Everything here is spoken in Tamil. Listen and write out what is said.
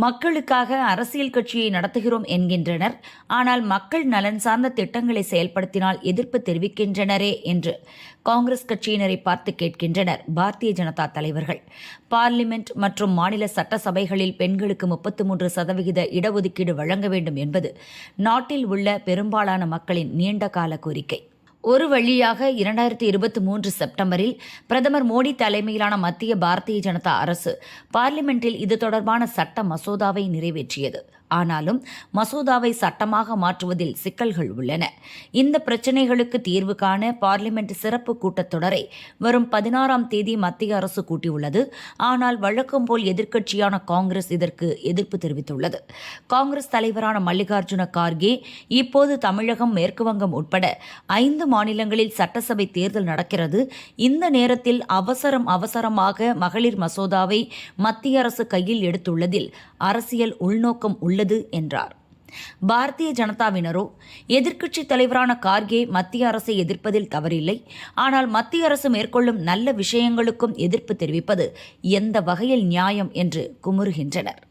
மக்களுக்காக அரசியல் கட்சியை நடத்துகிறோம் என்கின்றனர். ஆனால் மக்கள் நலன் சார்ந்த திட்டங்களை செயல்படுத்தினால் எதிர்ப்பு தெரிவிக்கின்றனரே என்று காங்கிரஸ் கட்சியினரை பார்த்து கேட்கின்றனர் பாரதிய ஜனதா தலைவர்கள். பார்லிமெண்ட் மற்றும் மாநில சட்டசபைகளில் பெண்களுக்கு 33% இடஒதுக்கீடு வழங்க வேண்டும் என்பது நாட்டில் உள்ள பெரும்பாலான மக்களின் நீண்டகால கோரிக்கை. ஒரு வழியாக 2023 செப்டம்பரில் பிரதமர் மோடி தலைமையிலான மத்திய பாரதிய ஜனதா அரசு பார்லிமெண்டில் இது தொடர்பான சட்ட மசோதாவை நிறைவேற்றியது. ஆனாலும் மசோதாவை சட்டமாக மாற்றுவதில் சிக்கல்கள் உள்ளன. இந்த பிரச்சினைகளுக்கு தீர்வு காண பார்லிமெண்ட் சிறப்பு கூட்டத்தொடரை வரும் 16ஆம் தேதி மத்திய அரசு கூட்டியுள்ளது. ஆனால் வழக்கம் போல் எதிர்க்கட்சியான காங்கிரஸ் இதற்கு எதிர்ப்பு தெரிவித்துள்ளது. காங்கிரஸ் தலைவரான மல்லிகார்ஜுன கார்கே இப்போது தமிழகம், மேற்குவங்கம் உட்பட 5 மாநிலங்களில் சட்டசபை தேர்தல் நடக்கிறது. இந்த நேரத்தில் அவசரமாக மகளிர் மசோதாவை மத்திய அரசு கையில் எடுத்துள்ளதில் அரசியல் உள்நோக்கம் உள்ளது என்றார். பாரதிய ஜனதாவினரோ எதிர்க்கட்சித் தலைவரான கார்கே மத்திய அரசை எதிர்ப்பதில் தவறில்லை, ஆனால் மத்திய அரசு மேற்கொள்ளும் நல்ல விஷயங்களுக்கும் எதிர்ப்பு தெரிவிப்பது எந்த வகையில் நியாயம் என்று குமுறுகின்றனர்.